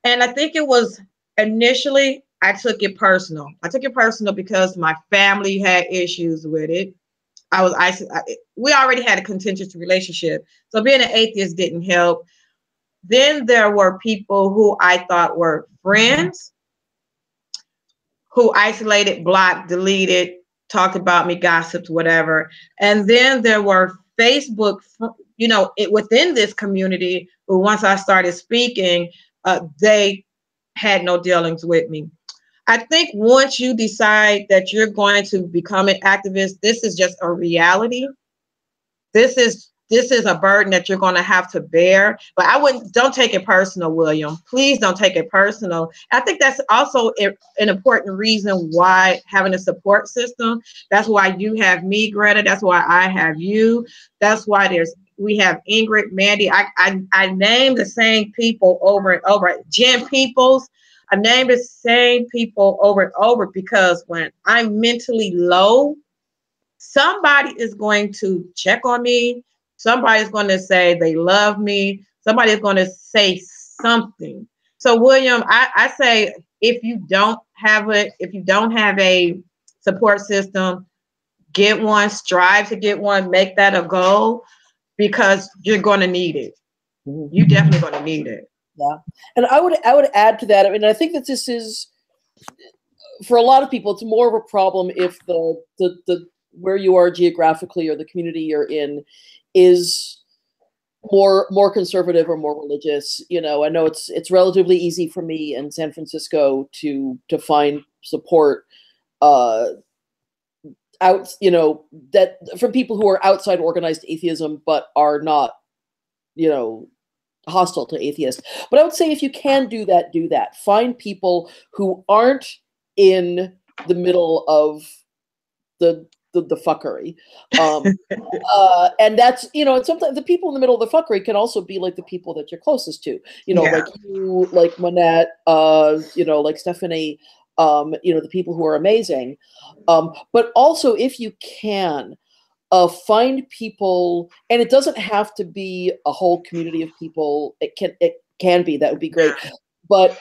Speaker 2: And I think it was initially I took it personal. I took it personal because my family had issues with it. We already had a contentious relationship. So being an atheist didn't help. Then there were people who I thought were friends who isolated, blocked, deleted, talked about me, gossiped, whatever. And then there were Facebook, within this community, who once I started speaking, they had no dealings with me. I think once you decide that you're going to become an activist, this is just a reality. This is a burden that you're going to have to bear. But don't take it personal, William. Please don't take it personal. I think that's also an important reason why having a support system. That's why you have me, Greta. That's why I have you. That's why we have Ingrid, Mandy. I name the same people over and over. Jen Peoples. I name the same people over and over because when I'm mentally low, somebody is going to check on me. Somebody's going to say they love me. Somebody's going to say something. So, William, I say if you don't have a support system, get one, strive to get one, make that a goal because you're going to need it. You're definitely going to need it.
Speaker 3: Yeah. And I would add to that. I mean, I think that this is, for a lot of people, it's more of a problem if the where you are geographically or the community you're in is more conservative or more religious. I know it's relatively easy for me in San Francisco to find support out, that from people who are outside organized atheism but are not, hostile to atheists. But I would say if you can do that, do that. Find people who aren't in the middle of the fuckery. And that's, sometimes the people in the middle of the fuckery can also be like the people that you're closest to, like you, like Manette, like Stephanie, the people who are amazing. But also if you can, find people, and it doesn't have to be a whole community of people. It can be, that would be great. But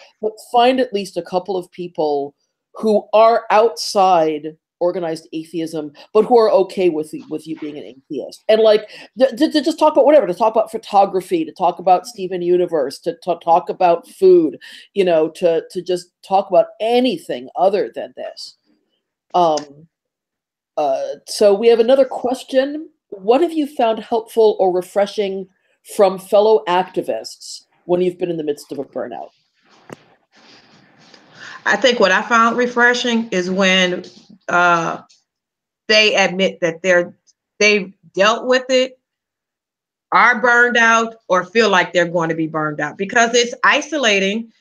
Speaker 3: find at least a couple of people who are outside organized atheism, but who are okay with you being an atheist, and like to just talk about whatever, to talk about photography, to talk about Steven Universe, to talk about food, to just talk about anything other than this. So we have another question. What have you found helpful or refreshing from fellow activists when you've been in the midst of a burnout?
Speaker 2: I think what I found refreshing is when they admit that they've dealt with it, are burned out, or feel like they're going to be burned out, because it's isolating.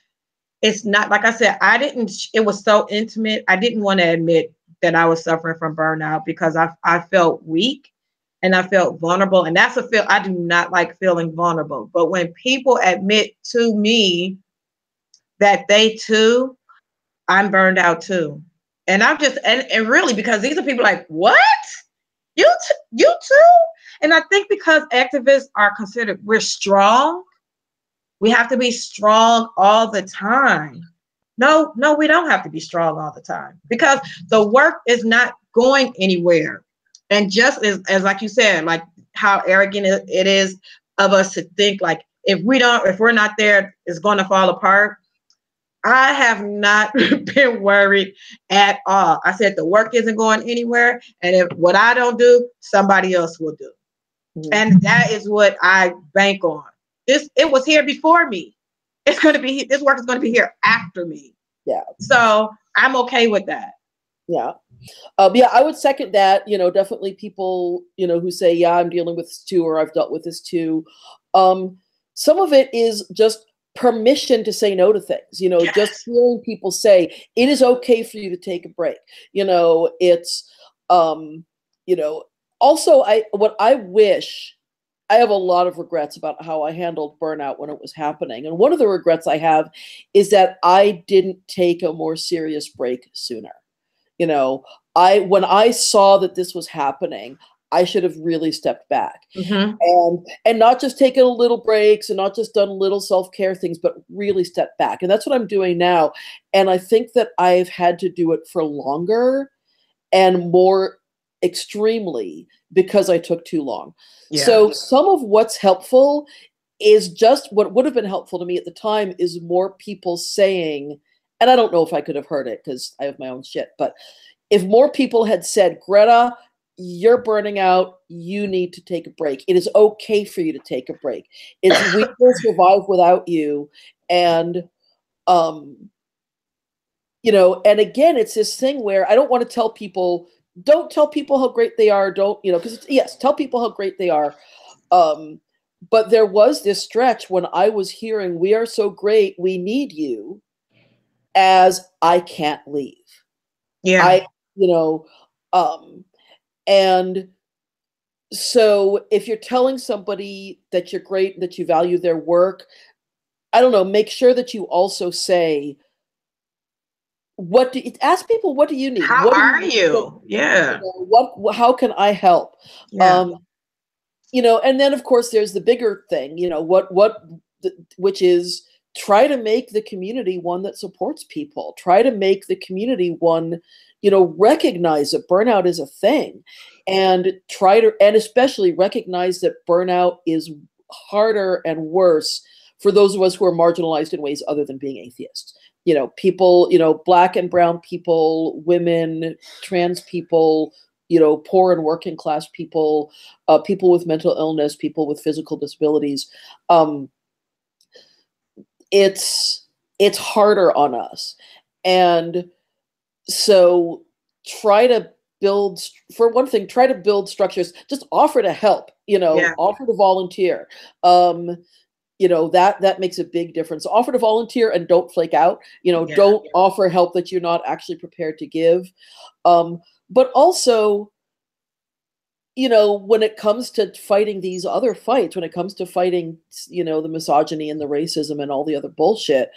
Speaker 2: It's not, like I said, it was so intimate. I didn't want to admit that I was suffering from burnout because I felt weak and I felt vulnerable. And that's a feel I do not like, feeling vulnerable. But when people admit to me that they too, I'm burned out too. And I'm just, and really, because these are people like, what? You too? And I think because activists are considered, we're strong. We have to be strong all the time. No, we don't have to be strong all the time, because the work is not going anywhere. And just as like you said, like how arrogant it is of us to think like, if we're not there, it's going to fall apart. I have not been worried at all. I said the work isn't going anywhere, and if what I don't do, somebody else will do. Mm-hmm. And that is what I bank on. It was here before me. This work is going to be here after me.
Speaker 3: Yeah.
Speaker 2: So I'm okay with that.
Speaker 3: Yeah. Yeah, I would second that. Definitely people, who say, yeah, I'm dealing with this too, or I've dealt with this too. Some of it is just permission to say no to things, you know,
Speaker 2: Yes.
Speaker 3: just hearing people say it is okay for you to take a break. You know, it's, you know, also I have a lot of regrets about how I handled burnout when it was happening. And one of the regrets I have is that I didn't take a more serious break sooner. You know, when I saw that this was happening, I should have really stepped back and not just taken a little breaks and not just done little self-care things, but really stepped back. And that's what I'm doing now. And I think that I've had to do it for longer and more extremely because I took too long. Yeah. So some of what's helpful is just what would have been helpful to me at the time is more people saying, and I don't know if I could have heard it because I have my own shit, but if more people had said, Greta, you're burning out, you need to take a break. It is okay for you to take a break. We will survive without you. And, you know, and again, it's this thing where I don't want to tell people, don't tell people how great they are. Don't, you know, because yes, tell people how great they are. But there was this stretch when I was hearing, we are so great, we need you, as I can't leave. Yeah. You know, and so if you're telling somebody that you're great, that you value their work, I don't know, make sure that you also say, ask people, what do you need?
Speaker 2: How are you? Yeah.
Speaker 3: You know, how can I help? Yeah. You know, and then of course there's the bigger thing, you know, which is try to make the community one that supports people. Try to make the community one, you know, recognize that burnout is a thing, and and especially recognize that burnout is harder and worse for those of us who are marginalized in ways other than being atheists. You know, people, you know, Black and brown people, women, trans people, you know, poor and working class people, people with mental illness, people with physical disabilities. It's harder on us. And so try to build, for one thing, try to build structures, just offer to help, you know, offer to volunteer. You know, that makes a big difference. Offer to volunteer and don't flake out, you know, don't offer help that you're not actually prepared to give. But also, you know, when it comes to fighting these other fights, when it comes to fighting, you know, the misogyny and the racism and all the other bullshit,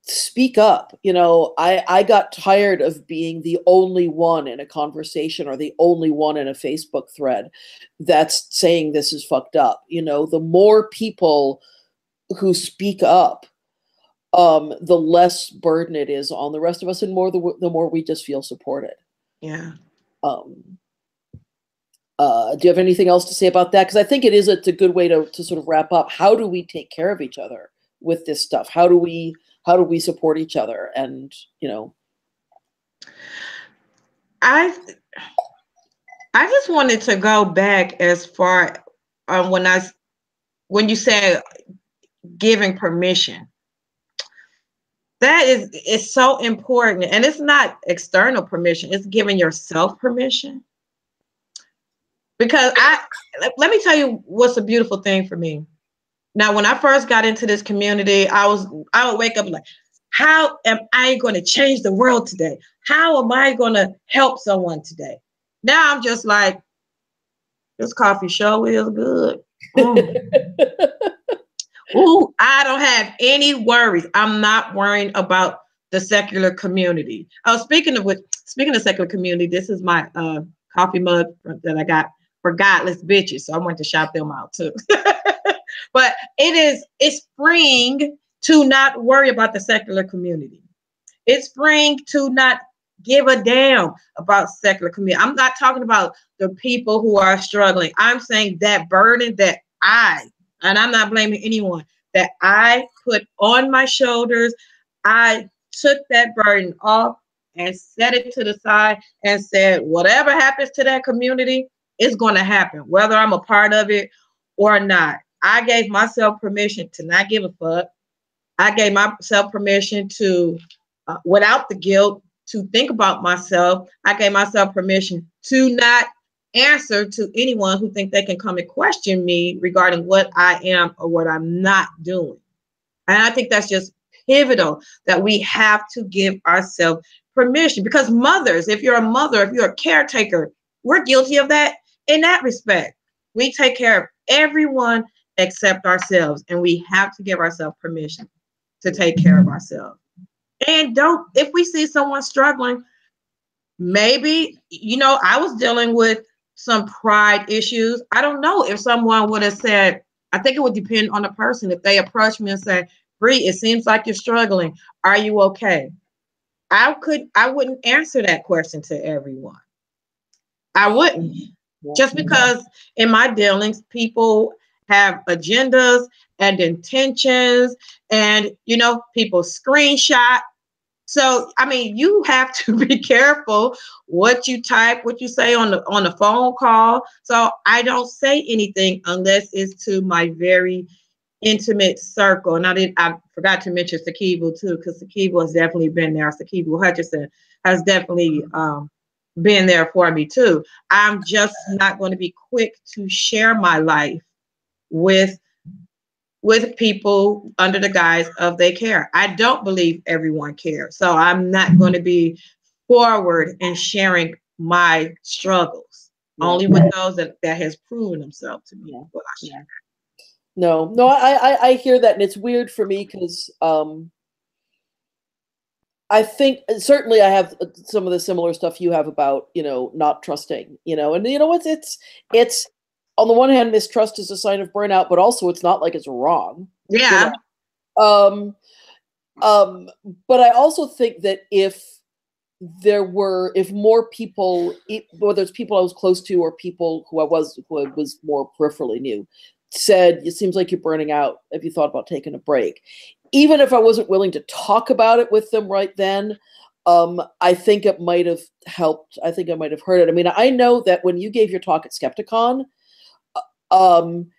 Speaker 3: speak up. You know, I got tired of being the only one in a conversation or the only one in a Facebook thread that's saying this is fucked up. You know, the more people who speak up, the less burden it is on the rest of us, and the more we just feel supported. Yeah. Do you have anything else to say about that? Because I think it's a good way to sort of wrap up. How do we take care of each other with this stuff? How do we support each other? And, you know,
Speaker 2: I just wanted to go back as far when you said giving permission. That is so important, and it's not external permission, it's giving yourself permission. Because let me tell you what's a beautiful thing for me. Now, when I first got into this community, I would wake up like, how am I going to change the world today? How am I going to help someone today? Now I'm just like, this coffee show is good. Ooh, I don't have any worries. I'm not worrying about the secular community. Oh, speaking of secular community, this is my coffee mug that I got for godless bitches. So I want to shout them out too. But it's freeing to not worry about the secular community. It's freeing to not give a damn about secular community. I'm not talking about the people who are struggling. I'm saying that burden that and I'm not blaming anyone, that I put on my shoulders, I took that burden off and set it to the side and said, whatever happens to that community, it's going to happen, whether I'm a part of it or not. I gave myself permission to not give a fuck. I gave myself permission to, without the guilt, to think about myself. I gave myself permission to not answer to anyone who think they can come and question me regarding what I am or what I'm not doing. And I think that's just pivotal, that we have to give ourselves permission, because mothers, if you're a mother, if you're a caretaker, we're guilty of that in that respect. We take care of everyone except ourselves, and we have to give ourselves permission to take care of ourselves. And don't, if we see someone struggling, maybe, I was dealing with some pride issues. I don't know if someone would have said, I think it would depend on the person. If they approach me and say, Bree, it seems like you're struggling. Are you okay? I wouldn't answer that question to everyone. I wouldn't. Just because in my dealings, people have agendas and intentions, and people screenshot. So, I mean, you have to be careful what you type, what you say on the phone call. So I don't say anything unless it's to my very intimate circle. And I forgot to mention Sakibu too, because Sakibu has definitely been there. Sakibu Hutchinson has definitely been there for me too. I'm just not going to be quick to share my life with people under the guise of they care. I don't believe everyone cares. So I'm not going to be forward in sharing my struggles, only with those that has proven themselves to me.
Speaker 3: No, I hear that, and it's weird for me because I think certainly I have some of the similar stuff you have about not trusting, and it's on the one hand, mistrust is a sign of burnout, but also it's not like it's wrong.
Speaker 2: Yeah.
Speaker 3: But I also think that if more people, whether it's people I was close to or people who I was more peripherally knew, said, it seems like you're burning out, have you thought about taking a break? Even if I wasn't willing to talk about it with them right then, I think it might have helped. I think I might have heard it. I mean, I know that when you gave your talk at Skepticon, and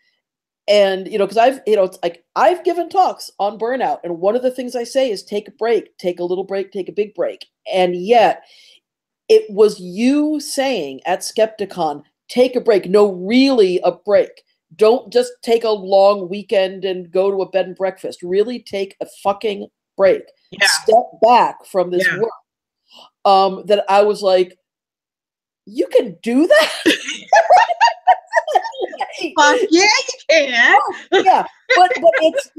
Speaker 3: because it's like I've given talks on burnout, and one of the things I say is take a break, take a little break, take a big break. And yet it was you saying at Skepticon, take a break. No, really a break. Don't just take a long weekend and go to a bed and breakfast. Really take a fucking break.
Speaker 2: Yeah.
Speaker 3: Step back from this work. That I was like, you can do that?
Speaker 2: Fuck yeah, you can.
Speaker 3: Yeah, but it's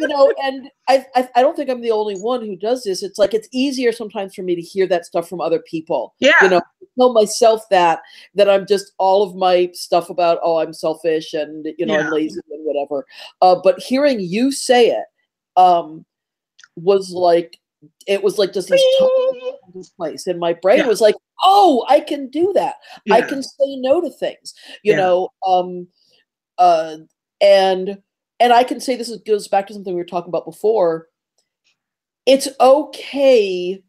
Speaker 3: and I don't think I'm the only one who does this. It's like it's easier sometimes for me to hear that stuff from other people.
Speaker 2: Yeah,
Speaker 3: tell myself that I'm just all of my stuff about I'm selfish and I'm lazy and whatever. But hearing you say it was like just this place, and my brain was like, oh, I can do that. Yeah. I can say no to things. And I can say this goes back to something we were talking about before. It's okay.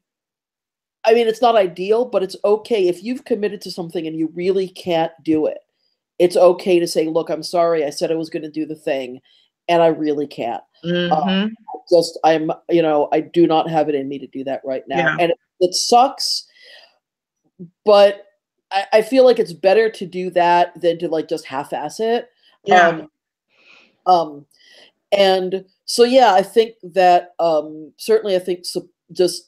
Speaker 3: I mean, it's not ideal, but it's okay if you've committed to something and you really can't do it. It's okay to say, look, I'm sorry. I said I was going to do the thing and I really can't.
Speaker 2: Mm-hmm.
Speaker 3: I do not have it in me to do that right now. Yeah. And it sucks, but I feel like it's better to do that than to just half-ass it.
Speaker 2: Yeah.
Speaker 3: And so, yeah, I think that certainly I think just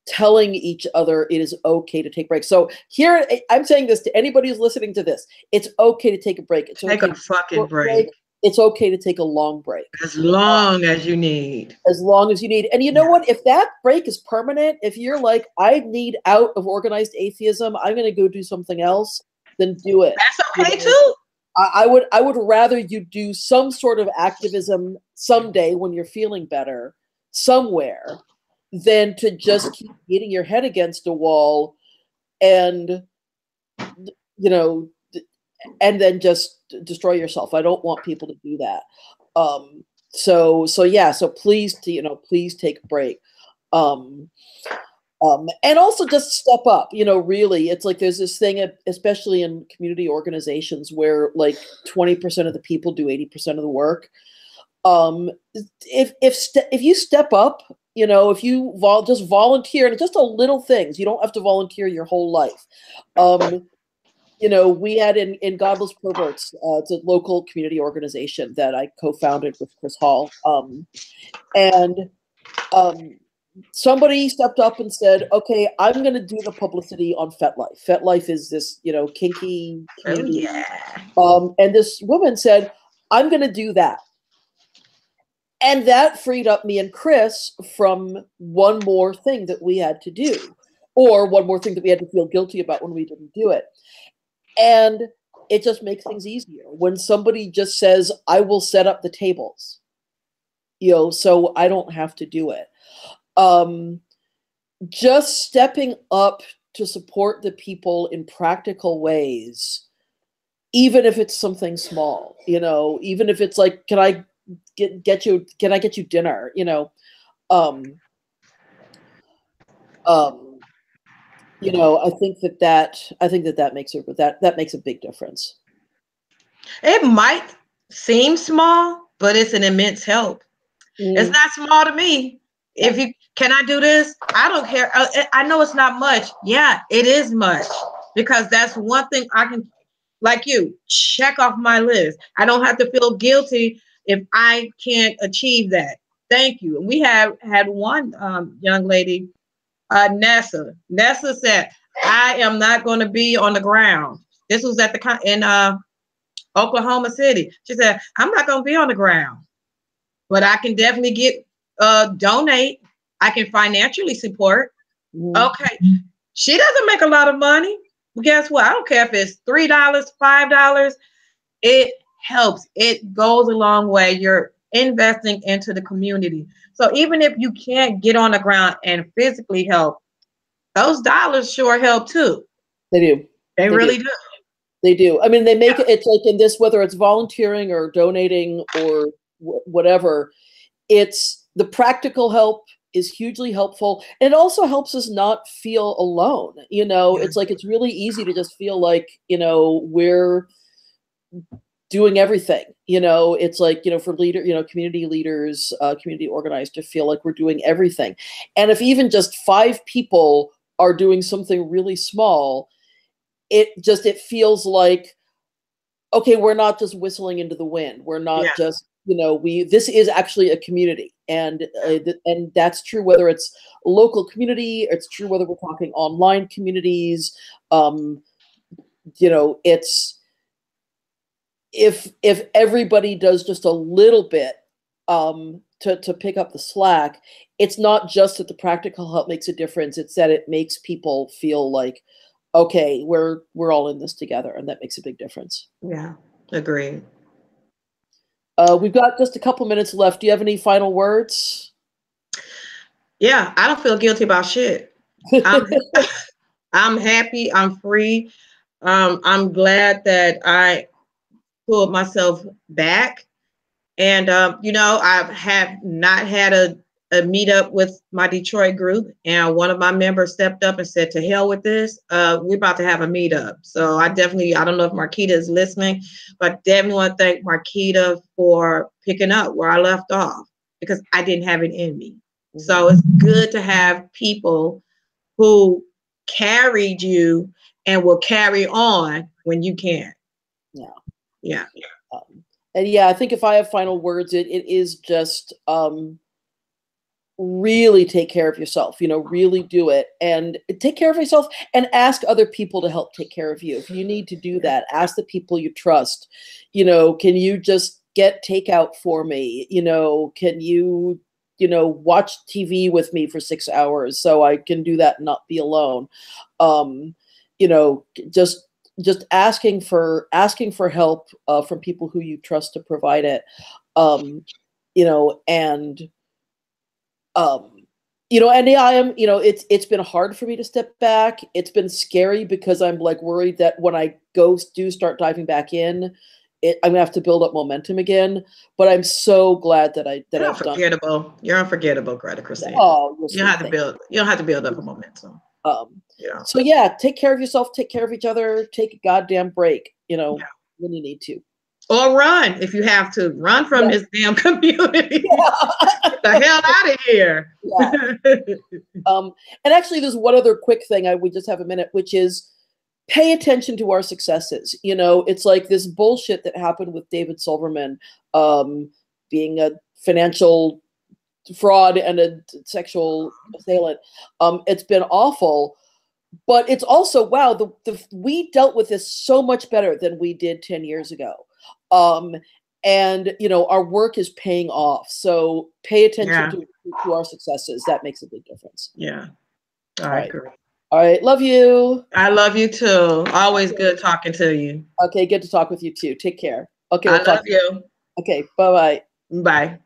Speaker 3: telling each other it is okay to take breaks. So here, I'm saying this to anybody who's listening to this. It's okay to take a break. It's
Speaker 2: take
Speaker 3: okay
Speaker 2: a fucking break.
Speaker 3: It's okay to take a long break.
Speaker 2: As long as you need.
Speaker 3: As long as you need. And you know what? If that break is permanent, if you're like, I need out of organized atheism, I'm going to go do something else, then do it.
Speaker 2: That's okay too.
Speaker 3: I would rather you do some sort of activism someday when you're feeling better somewhere than to just keep hitting your head against a wall and and then just destroy yourself. I don't want people to do that. So please take a break. And also just step up, really. It's like there's this thing, especially in community organizations, where 20% of the people do 80% of the work. If you step up, if you just volunteer, and just a little things, you don't have to volunteer your whole life. we had in Godless Perverts, it's a local community organization that I co-founded with Chris Hall. And somebody stepped up and said, okay, I'm going to do the publicity on FetLife. FetLife is this, kinky community.
Speaker 2: Oh, yeah.
Speaker 3: And this woman said, I'm going to do that. And that freed up me and Chris from one more thing that we had to do, or one more thing that we had to feel guilty about when we didn't do it. And it just makes things easier when somebody just says, I will set up the tables, so I don't have to do it. Just stepping up to support the people in practical ways, even if it's something small, even if it's like, can I get you dinner, I think that makes a big difference.
Speaker 2: It might seem small, but it's an immense help. It's not small to me. Can I do this? I don't care. I know it's not much. Yeah, it is much, because that's one thing I can, like you, check off my list. I don't have to feel guilty if I can't achieve that. Thank you. And we have had one young lady, Nessa. Nessa said, I am not going to be on the ground. This was at in Oklahoma City. She said, I'm not going to be on the ground, but I can definitely donate. I can financially support. Okay. She doesn't make a lot of money. But guess what? I don't care if it's $3, $5. It helps. It goes a long way. You're investing into the community. So even if you can't get on the ground and physically help, those dollars sure help too.
Speaker 3: They do.
Speaker 2: They really do.
Speaker 3: They do. I mean, they make it's like in this, whether it's volunteering or donating or whatever, it's the practical help is hugely helpful. And it also helps us not feel alone. It's like, it's really easy to just feel like, we're doing everything. It's like, for community leaders, community organized, to feel like we're doing everything. And if even just 5 people are doing something really small, it feels like, okay, we're not just whistling into the wind. We're not just, this is actually a community. And that's true whether it's a local community, it's true whether we're talking online communities. It's, if everybody does just a little bit to pick up the slack, it's not just that the practical help makes a difference, it's that it makes people feel like, okay, we're all in this together, and that makes a big difference.
Speaker 2: Yeah, agreed.
Speaker 3: We've got just a couple minutes left. Do you have any final words?
Speaker 2: Yeah, I don't feel guilty about shit. I'm happy. I'm free. I'm glad that I pulled myself back. And, I have not had a meetup with my Detroit group. And one of my members stepped up and said, to hell with this. We're about to have a meetup. So I don't know if Marquita is listening, but I definitely want to thank Marquita for picking up where I left off, because I didn't have it in me. So it's good to have people who carried you and will carry on when you can't. Yeah.
Speaker 3: And I think if I have final words, it is just really take care of yourself, really do it, and take care of yourself, and ask other people to help take care of you. If you need to do that, ask the people you trust, can you just get takeout for me? Can you, watch TV with me for 6 hours so I can do that and not be alone? Just asking for help from people who you trust to provide it, I am, it's been hard for me to step back. It's been scary because I'm like worried that when I do start diving back in, I'm gonna have to build up momentum again. But I'm so glad that I've done.
Speaker 2: You're unforgettable, Greta Christine.
Speaker 3: Oh,
Speaker 2: you don't have to build up a momentum.
Speaker 3: So take care of yourself, take care of each other, take a goddamn break, when you need to.
Speaker 2: Or run if you have to. Run from this damn community. Get the hell out of here.
Speaker 3: And actually, there's one other quick thing. We just have a minute, which is pay attention to our successes. You know, it's like this bullshit that happened with David Silverman being a financial fraud and a sexual assailant. It's been awful, but it's also, wow, we dealt with this so much better than we did 10 years ago. And, you know, our work is paying off. So pay attention to our successes. That makes a big difference.
Speaker 2: Yeah, I agree.
Speaker 3: All right. Love you.
Speaker 2: I love you too. Always good talking to you.
Speaker 3: Okay. Good to talk with you too. Take care. Okay.
Speaker 2: I love you.
Speaker 3: Okay. Bye-bye.
Speaker 2: Bye.